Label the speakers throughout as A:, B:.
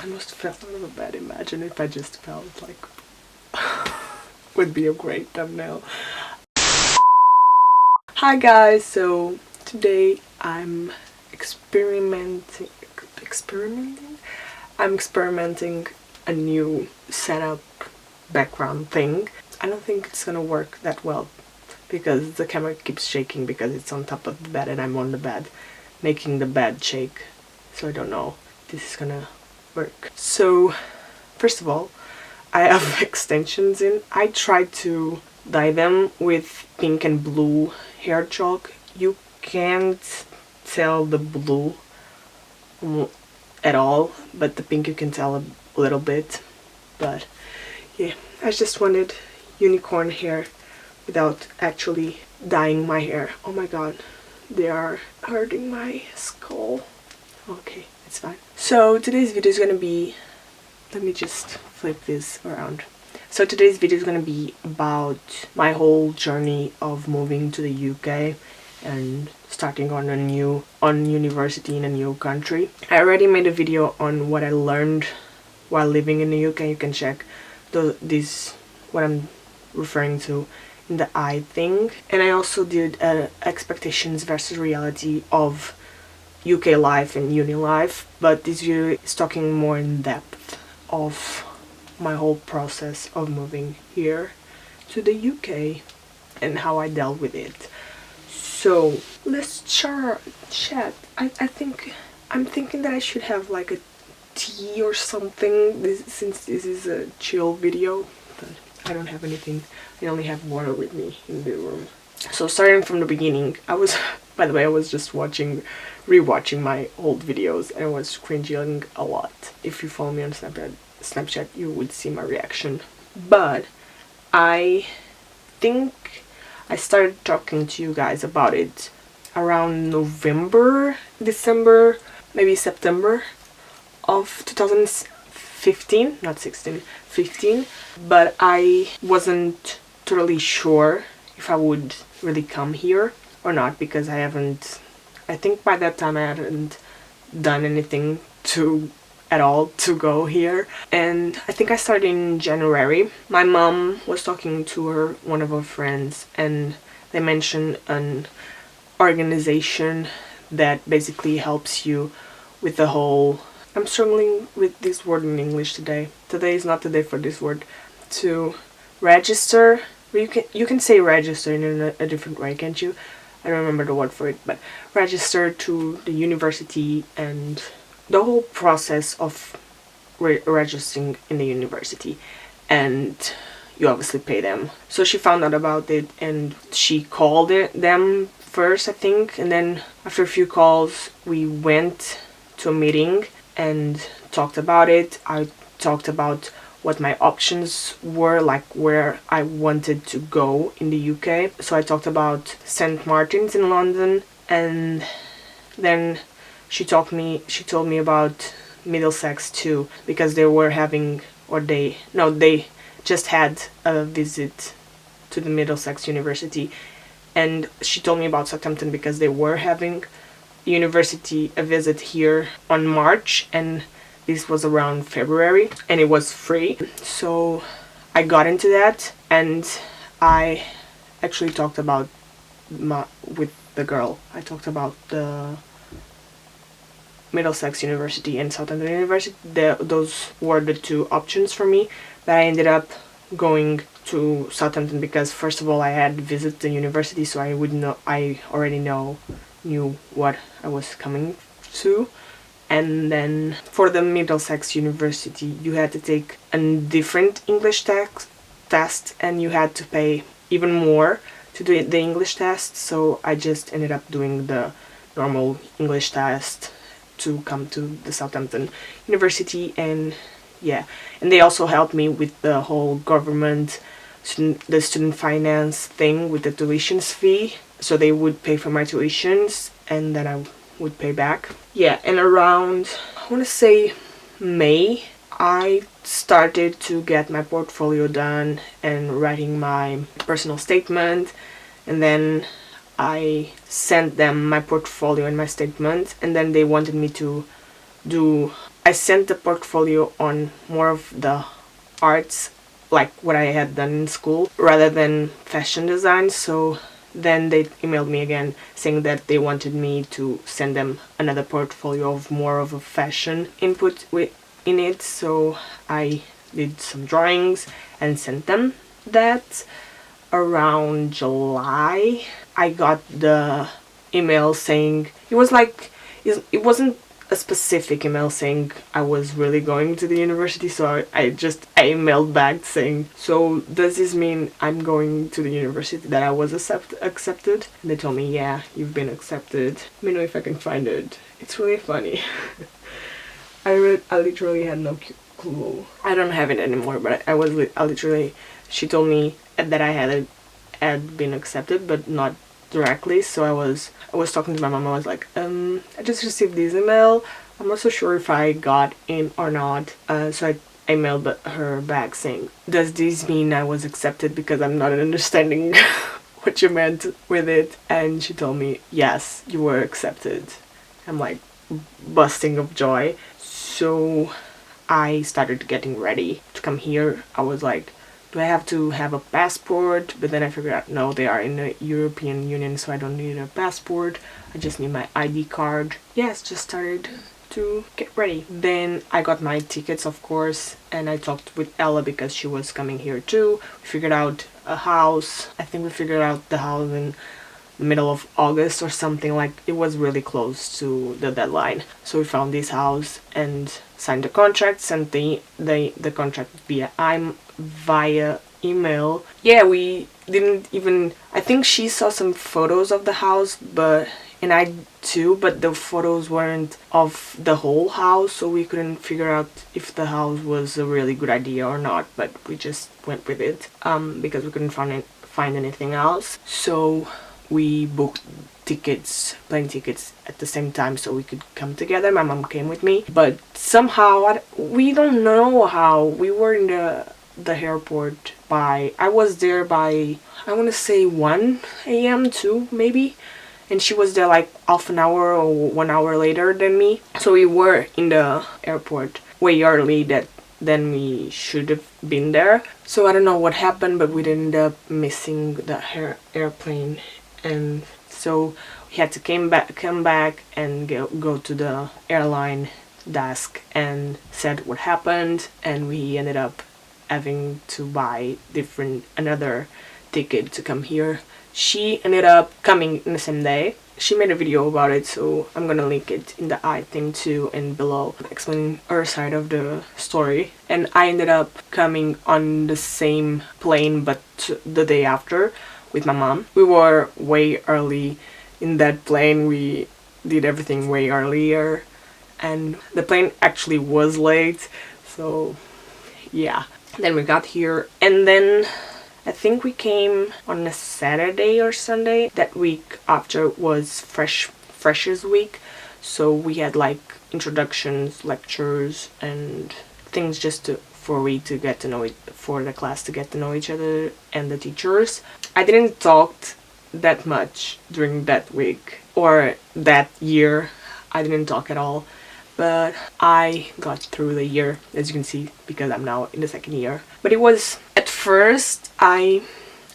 A: I must have fell out of a bed. Imagine if I just felt like would be a great thumbnail. Hi guys, so today I'm experimenting a new setup background thing. I don't think it's gonna work that well because the camera keeps shaking because it's on top of the bed and I'm on the bed making the bed shake, so I don't know if this is gonna work. So first of all, I have extensions in. I tried to dye them with pink and blue hair chalk. You can't tell the blue at all, but the pink you can tell a little bit. But yeah, I just wanted unicorn hair without actually dyeing my hair. Oh my god, they are hurting my skull. Okay, it's fine. So today's video is gonna be, let me just flip this around. So today's video is gonna be about my whole journey of moving to the UK and starting on university in a new country. I already made a video on what I learned while living in the UK. You can check what I'm referring to in the I thing. And I also did expectations versus reality of UK life and uni life, but this video is talking more in depth of my whole process of moving here to the UK and how I dealt with it. So let's chat. I'm thinking that I should have like a tea or something since this is a chill video, but I don't have anything. I only have water with me in the room. So starting from the beginning, by the way, I was just rewatching my old videos and I was cringing a lot. If you follow me on Snapchat, you would see my reaction. But I think I started talking to you guys about it around November, December, maybe September of 2015, not 16, 15. But I wasn't totally sure if I would really come here or not because I think by that time I hadn't done anything at all to go here. And I think I started in January. My mom was talking to one of her friends and they mentioned an organization that basically helps you with the whole, I'm struggling with this word in English today. Today is not the day for this word. To register. You can say register in a different way, can't you? I don't remember the word for it, but register to the university and the whole process of registering in the university, and you obviously pay them. So she found out about it and she called them first, I think, and then after a few calls we went to a meeting and talked about it. I talked about what my options were, like where I wanted to go in the UK. So I talked about St. Martin's in London, and then she told me about Middlesex too, because they just had a visit to the Middlesex University, and she told me about Southampton because they were having a visit here on March, and this was around February and it was free. So I got into that and I actually talked about with the girl. I talked about the Middlesex University and Southampton University. Those were the two options for me, but I ended up going to Southampton because first of all I had visited the university, so I already knew what I was coming to. And then for the Middlesex University you had to take a different English test and you had to pay even more to do the English test, so I just ended up doing the normal English test to come to the Southampton University. And yeah, and they also helped me with the whole government student finance thing with the tuitions fee, so they would pay for my tuitions and then I would pay back. Yeah, and around, I want to say May, I started to get my portfolio done and writing my personal statement, and then I sent them my portfolio and my statement, and then they wanted me to do I sent the portfolio on more of the arts, like what I had done in school, rather than fashion design. So then they emailed me again saying that they wanted me to send them another portfolio of more of a fashion input in it. So I did some drawings and sent them that. Around July, I got the email saying, it wasn't a specific email saying I was really going to the university, so I emailed back saying, so does this mean I'm going to the university that I was accepted? And they told me, yeah, you've been accepted. Let me know if I can find it. It's really funny. I literally had no clue. I don't have it anymore, but I literally, she told me that I had been accepted, but not directly. So I was talking to my mom. I was like, I just received this email. I'm not so sure if I got in or not. So I emailed her back saying, does this mean I was accepted? Because I'm not understanding what you meant with it. And she told me, yes, you were accepted. I'm like busting of joy. So I started getting ready to come here. I was like, do I have to have a passport? But then I figured out, no, they are in the European Union, so I don't need a passport. I just need my ID card. Yes, just started to get ready. Then I got my tickets, of course, and I talked with Ella because she was coming here too. We figured out a house. I think we figured out the house in the middle of August or something. Like, it was really close to the deadline. So we found this house and signed the contract, sent the contract via email. Yeah, we didn't even, I think she saw some photos of the house, and I too, but the photos weren't of the whole house, so we couldn't figure out if the house was a really good idea or not, but we just went with it because we couldn't find anything else. So we booked plane tickets at the same time so we could come together. My mom came with me, but somehow, we don't know how, we were in the airport I was there by, I want to say 1 a.m. 2 maybe, and she was there like half an hour or 1 hour later than me. So we were in the airport way early than we should have been there. So I don't know what happened, but we ended up missing the airplane, and so we had to come back and go to the airline desk and said what happened, and we ended up having to buy another ticket to come here. She ended up coming in the same day. She made a video about it, so I'm gonna link it in the thing too and below, explaining her side of the story. And I ended up coming on the same plane but the day after with my mom. We were way early in that plane. We did everything way earlier, and the plane actually was late, so yeah. Then we got here, and then I think we came on a Saturday or Sunday. That week after was Freshers Week, so we had like introductions, lectures, and things just for the class to get to know each other and the teachers. I didn't talk that much during that week or that year. I didn't talk at all. But I got through the year, as you can see, because I'm now in the second year. But it was, at first, I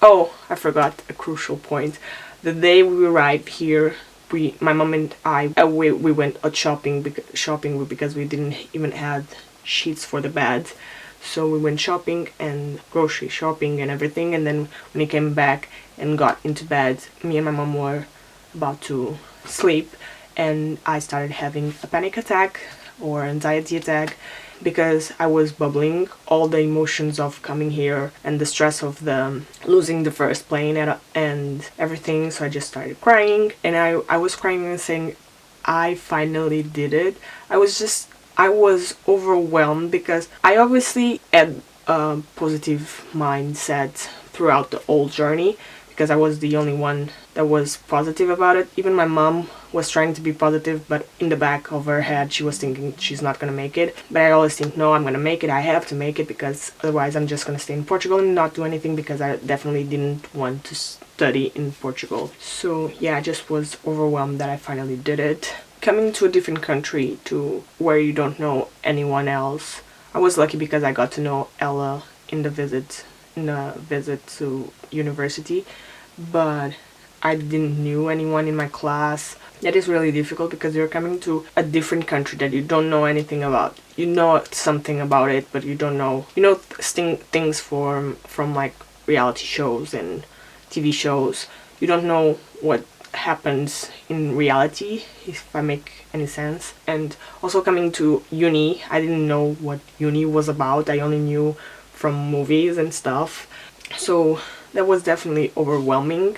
A: forgot a crucial point. The day we arrived here, my mom and I, we went out shopping because we didn't even have sheets for the bed. So we went shopping and grocery shopping and everything. And then when we came back and got into bed, me and my mom were about to sleep. And I started having a panic attack or anxiety attack because I was bubbling all the emotions of coming here and the stress of losing the first plane and everything. So I just started crying, and I was crying and saying, I finally did it. I was overwhelmed because I obviously had a positive mindset throughout the whole journey, because I was the only one that was positive about it. Even my mom was trying to be positive, but in the back of her head she was thinking she's not gonna make it. But I always think, no, I'm gonna make it. I have to make it, because otherwise I'm just gonna stay in Portugal and not do anything, because I definitely didn't want to study in Portugal. So yeah, I just was overwhelmed that I finally did it. coming to a different country to where you don't know anyone else. I was lucky because I got to know Ella in a visit to university, but I didn't knew anyone in my class. That is really difficult because you're coming to a different country that you don't know anything about. You know something about it, but you don't know. You know things from like reality shows and TV shows. You don't know what happens in reality, if I make any sense. And also coming to uni, I didn't know what uni was about. I only knew from movies and stuff. So that was definitely overwhelming.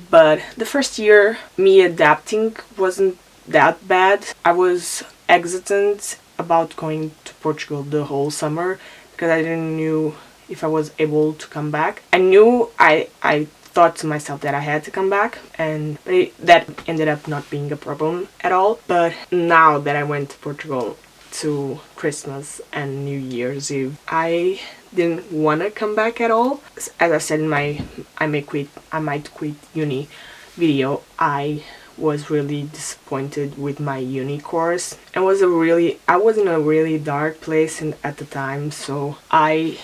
A: But the first year, me adapting wasn't that bad. I was hesitant about going to Portugal the whole summer because I didn't knew if I was able to come back. I knew I thought to myself that I had to come back, and that ended up not being a problem at all. But now that I went to Portugal to Christmas and New Year's Eve, I didn't want to come back at all. As I said in my I might quit uni video, I was really disappointed with my uni course. I was in a really dark place at the time, so I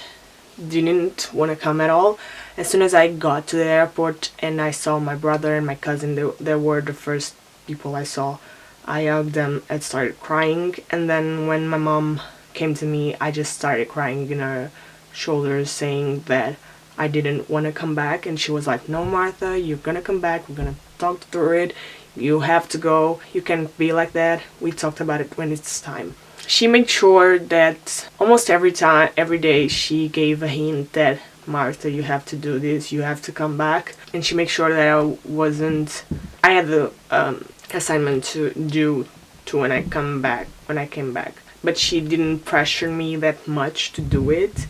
A: didn't want to come at all. As soon as I got to the airport and I saw my brother and my cousin, they were the first people I saw. I hugged them and started crying, and then when my mom came to me, I just started crying in her shoulders, saying that I didn't want to come back. And she was like, "No, Martha, you're gonna come back, we're gonna talk through it, you have to go, you can't be like that, we talked about it when it's time." She made sure that almost every day she gave a hint that, "Martha, you have to do this, you have to come back." And she made sure that I had the assignment to do to when I came back. But she didn't pressure me that much to do it.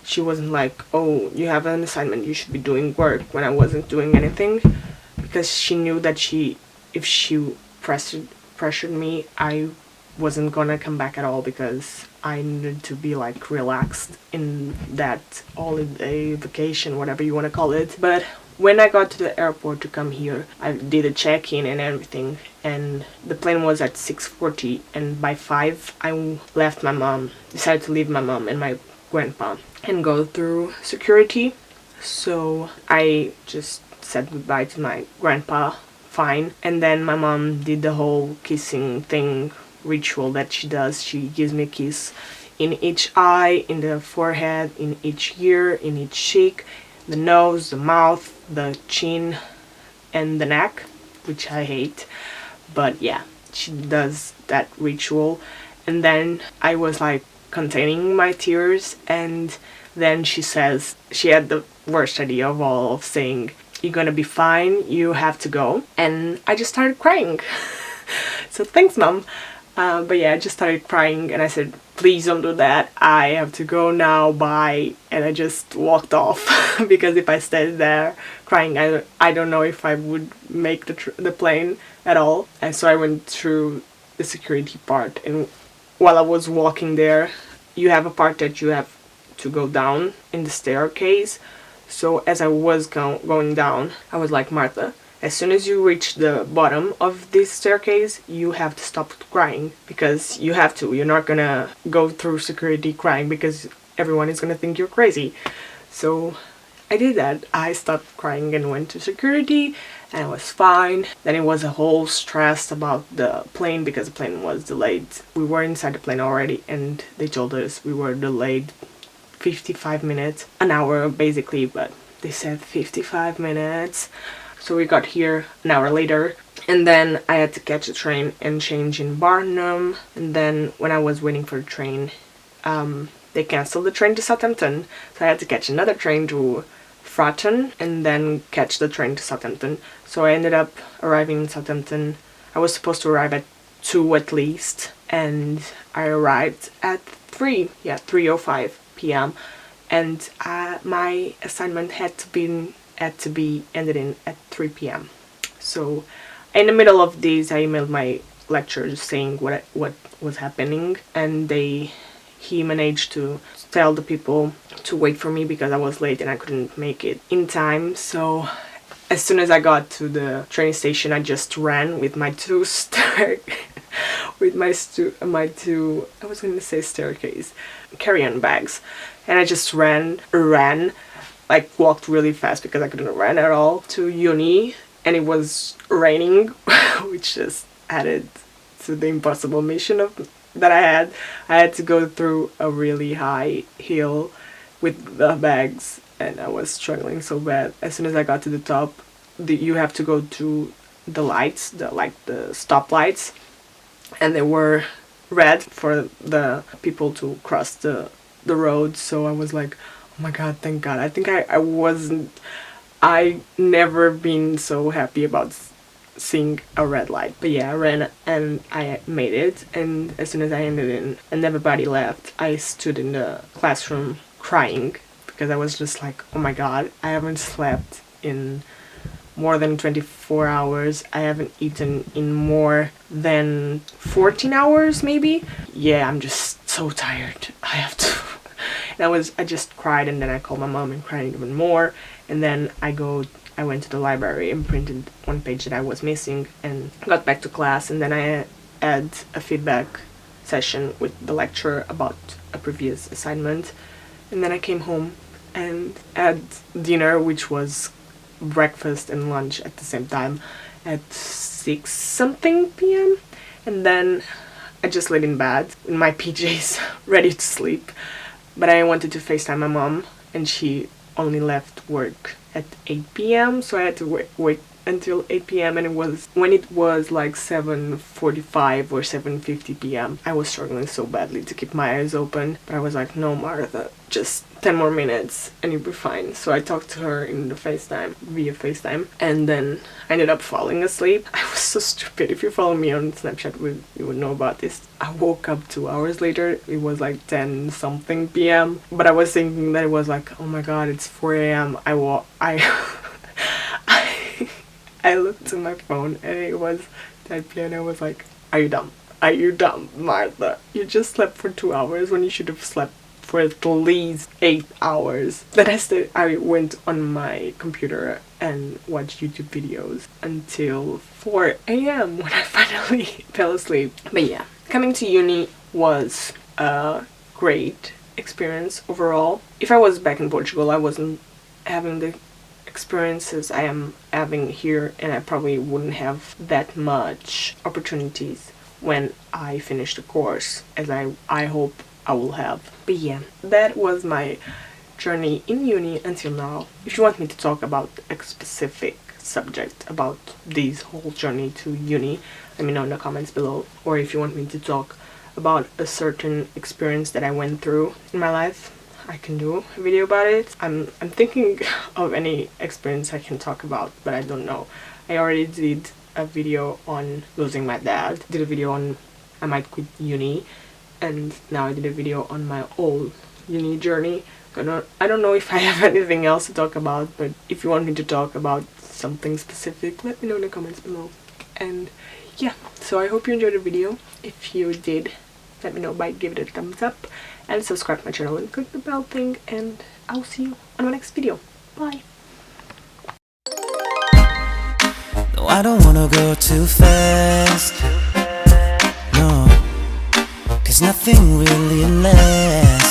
A: She wasn't like, "Oh, you have an assignment, you should be doing work," when I wasn't doing anything, because she knew that if she pressured me, I wasn't gonna come back at all, because I needed to be like relaxed in that holiday vacation, whatever you want to call it. But when I got to the airport to come here, I did a check-in and everything, and the plane was at 6:40, and by 5 I decided to leave my mom and my grandpa and go through security. So I just said goodbye to my grandpa, fine, and then my mom did the whole kissing thing ritual that she does. She gives me a kiss in each eye, in the forehead, in each ear, in each cheek, the nose, the mouth, the chin, and the neck, which I hate. But yeah, she does that ritual. And then I was like containing my tears, and then she had the worst idea of all, of saying, "You're gonna be fine, you have to go." And I just started crying. So thanks, Mom. But yeah, I just started crying and I said, "Please don't do that, I have to go now, bye." And I just walked off because if I stayed there crying, I don't know if I would make the plane at all. And so I went through the security part, and while I was walking there, you have a part that you have to go down in the staircase. So as I was going down, I was like, "Martha, as soon as you reach the bottom of this staircase, you have to stop crying, because you have to. You're not gonna go through security crying because everyone is gonna think you're crazy." So I did that. I stopped crying and went to security, and I was fine. Then it was a whole stress about the plane because the plane was delayed. We were inside the plane already, and they told us we were delayed 55 minutes, an hour basically, but they said 55 minutes. So we got here an hour later, and then I had to catch a train and change in Barnum. And then when I was waiting for the train, they cancelled the train to Southampton, so I had to catch another train to Fratton and then catch the train to Southampton. So I ended up arriving in Southampton. I was supposed to arrive at 2 at least, and I arrived at 3:05 p.m. and my assignment had to be ended in at 3 p.m. So in the middle of this, I emailed my lecturer saying what was happening, and he managed to tell the people to wait for me because I was late and I couldn't make it in time. So as soon as I got to the train station, I just ran with my two my two, I was going to say staircase, carry-on bags, and I just ran, like walked really fast because I couldn't run at all to uni, and it was raining, which just added to the impossible mission that I had. I had to go through a really high hill with the bags, and I was struggling so bad. As soon as I got to the top, you have to go to the lights, the stop lights, and they were red for the people to cross the road. So I was like, oh my god, thank god. I think I never been so happy about seeing a red light. But yeah, I ran and I made it, and as soon as I ended in and everybody left, I stood in the classroom crying because I was just like, oh my god, I haven't slept in more than 24 hours. I haven't eaten in more than 14 hours maybe. Yeah, I'm just so tired. I have to. And I just cried, and then I called my mom and cried even more, and then I went to the library and printed one page that I was missing and got back to class, and then I had a feedback session with the lecturer about a previous assignment, and then I came home and had dinner, which was breakfast and lunch at the same time at 6 something p.m. and then I just laid in bed in my PJs ready to sleep, but I wanted to FaceTime my mom, and she only left work at 8 p.m. so I had to wait until 8 p.m. and when it was like 7:45 or 7:50 p.m. I was struggling so badly to keep my eyes open, but I was like, no, Martha, just 10 more minutes and you'll be fine. So I talked to her in the via FaceTime, and then I ended up falling asleep. I was so stupid. If you follow me on Snapchat, you would know about this. I woke up 2 hours later. It was like 10 something p.m. But I was thinking that it was like, oh my god, it's 4 a.m. I looked to my phone and it was 10 p.m. and I was like, are you dumb? Are you dumb, Martha? You just slept for 2 hours when you should have slept for at least 8 hours. Then I went on my computer and watched YouTube videos until 4 a.m. when I finally fell asleep. But yeah, coming to uni was a great experience overall. If I was back in Portugal, I wasn't having the experiences I am having here, and I probably wouldn't have that much opportunities when I finish the course as I hope I will have. But yeah, that was my journey in uni until now. If you want me to talk about a specific subject about this whole journey to uni, let me know in the comments below. Or if you want me to talk about a certain experience that I went through in my life, I can do a video about it. I'm thinking of any experience I can talk about, but I don't know. I already did a video on losing my dad, did a video on I might quit uni, and now I did a video on my whole uni journey. I don't know if I have anything else to talk about, but if you want me to talk about something specific, let me know in the comments below. And yeah, so I hope you enjoyed the video. If you did, let me know by giving it a thumbs up and subscribe to my channel and click the bell thing, and I'll see you on my next video. Bye!
B: No, I don't wanna go too fast, no, 'cause nothing really lasts.